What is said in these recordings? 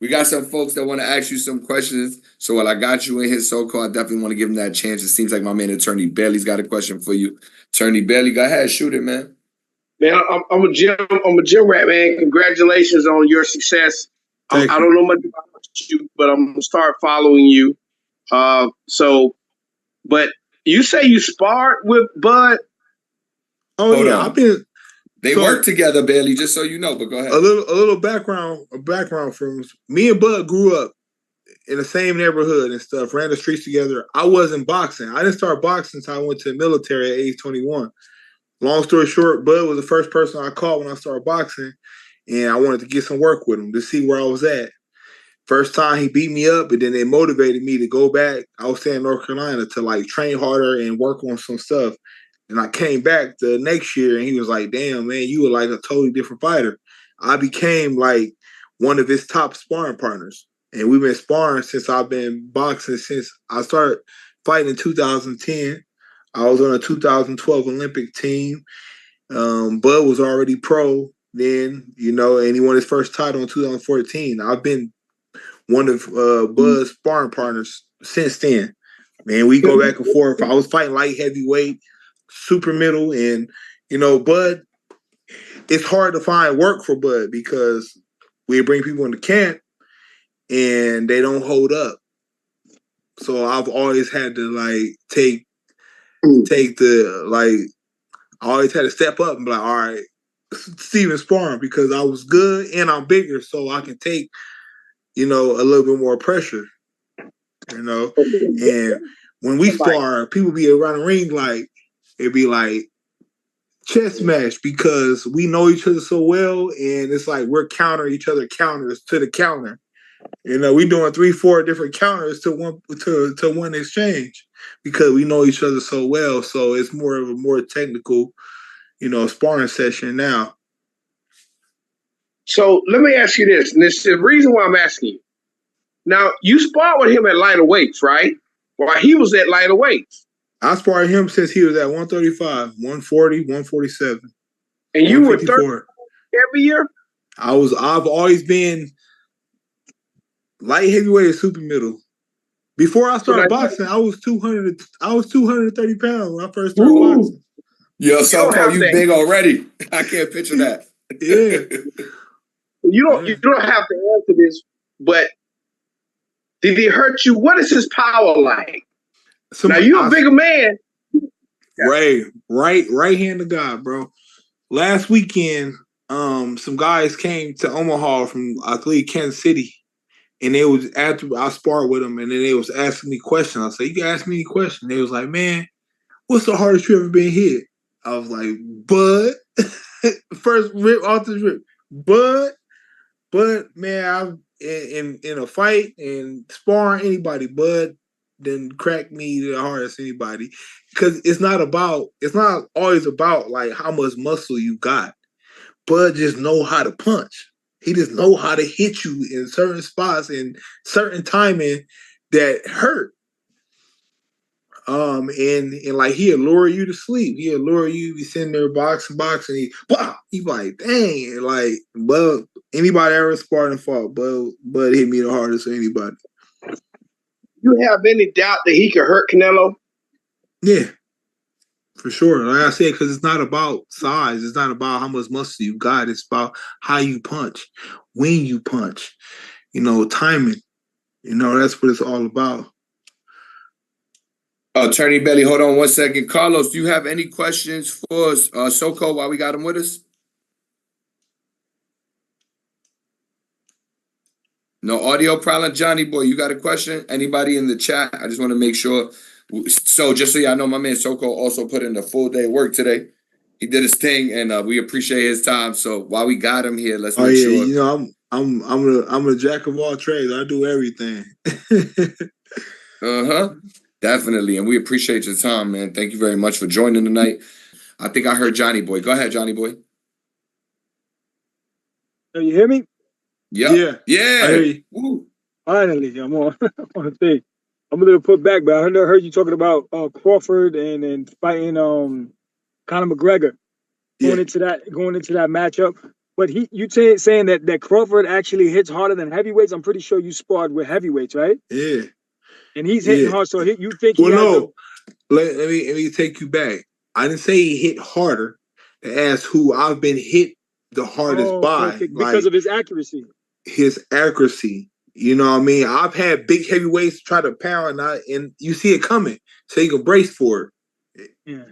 we got some folks that want to ask you some questions. So while I got you in here, so-called, I definitely want to give him that chance. It seems like my man, Attorney Bailey's got a question for you. Attorney Bailey, go ahead, shoot it, man. Man, I'm a gym rat, man. Congratulations on your success. I don't know much about you, but I'm gonna start following you. But you say you sparred with Bud? Oh, Hold yeah, on. They work together, Bailey, just so you know, but go ahead. A little background from me and Bud grew up in the same neighborhood and stuff, ran the streets together. I wasn't boxing. I didn't start boxing until I went to the military at age 21. Long story short, Bud was the first person I called when I started boxing, and I wanted to get some work with him to see where I was at. First time he beat me up, and then it motivated me to go back. I was staying in North Carolina to like train harder and work on some stuff. And I came back the next year, and he was like, damn, man, you were like a totally different fighter. I became like one of his top sparring partners. And we've been sparring since I've been boxing, since I started fighting in 2010. I was on a 2012 Olympic team. Bud was already pro then, and he won his first title in 2014. I've been one of Bud's sparring partners since then. Man, we go back and forth. I was fighting light heavyweight, super middle, and Bud, it's hard to find work for Bud because we bring people into camp and they don't hold up. So I've always had to take the I always had to step up and be like, all right, Steven sparring because I was good and I'm bigger, so I can take a little bit more pressure. And when we spar, people be around the ring it'd be like chess match because we know each other so well, and it's like we're countering each other counters to the counter. We doing 3-4 different counters to one exchange because we know each other so well. So it's more of a more technical, sparring session now. So let me ask you this, and this is the reason why I'm asking you. Now, you sparred with him at lighter weights, right? While he was at lighter weights. I sparred him since he was at 135, 140, 147. And you were 30 every year? I've always been light heavyweight and super middle. Before I started boxing, I was 230 pounds when I first started boxing. Yo, so you big already. I can't picture that. Yeah. You don't have to answer this, but did he hurt you? What is his power like? Now you're a bigger man. Right hand of God, bro. Last weekend, some guys came to Omaha from I believe Kansas City. And they was after I sparred with them, and then they was asking me questions. I said, "You can ask me any question." They was like, "Man, what's the hardest you ever been hit?" I was like, "Bud." First rip off the rip, Bud, man, I've in a fight and sparring anybody, Bud didn't crack me the hardest anybody. Because it's not always about like how much muscle you got. Bud just know how to punch. He just know how to hit you in certain spots and certain timing that hurt. And like he'll lure you to sleep. He'll lure you, be sitting there boxing, he like, dang, like, but anybody ever sparred and fought, Bud hit me the hardest of anybody. You have any doubt that he could hurt Canelo? Yeah. For sure. Like I said, because it's not about size. It's not about how much muscle you got. It's about how you punch, when you punch, timing. That's what it's all about. Attorney Bailey, hold on 1 second. Carlos, do you have any questions for us, Soko, while we got him with us? No audio problem. Johnny boy, you got a question? Anybody in the chat? I just want to make sure. So just so y'all know, my man Soko also put in a full day of work today. He did his thing, and we appreciate his time. So while we got him here, let's make sure. I'm a jack of all trades. I do everything. Definitely, and we appreciate your time, man. Thank you very much for joining tonight. I think I heard Johnny boy. Go ahead, Johnny boy. Can you hear me? Yeah. I hear you. Woo. Finally, I'm on the thing. I'm a little put back, but I heard you talking about Crawford and fighting Conor McGregor going into that matchup. But you saying that Crawford actually hits harder than heavyweights? I'm pretty sure you sparred with heavyweights, right? Yeah. And he's hitting hard, so you think well, he has no. Let me take you back. I didn't say he hit harder. To ask who I've been hit the hardest by. Okay. Because of his accuracy. His accuracy. You know what I mean? I've had big heavyweights try to pound and you see it coming. So you can brace for it. Yeah.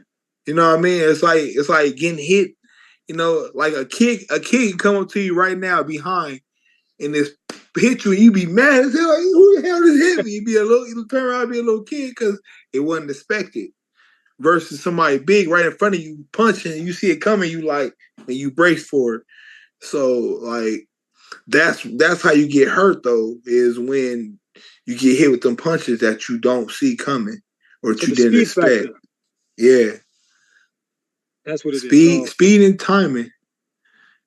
You know what I mean? It's like getting hit, you know, like a kid can come up to you right now behind and this hit you and you be mad as hell. Like, who the hell just hit me? You turn around and be a little kid because it wasn't expected. Versus somebody big right in front of you punching, and you see it coming, you like, and you brace for it. So like that's how you get hurt though, is when you get hit with them punches that you don't see coming or that you didn't expect. Factor. Yeah. That's what it is. Speed and timing.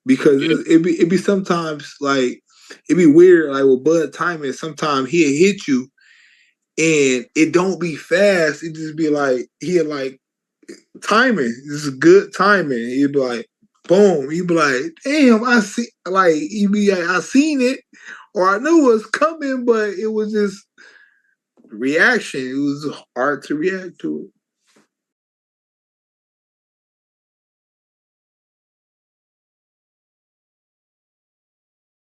Because it be sometimes like it be weird, like with Bud timing, sometimes he'll hit you and it don't be fast. It just be like he'll like timing. This is good timing. He'd be like, boom. He'd be like, damn, I see. Like he'd be like, I seen it, or I knew it was coming, but it was just reaction. It was hard to react to it.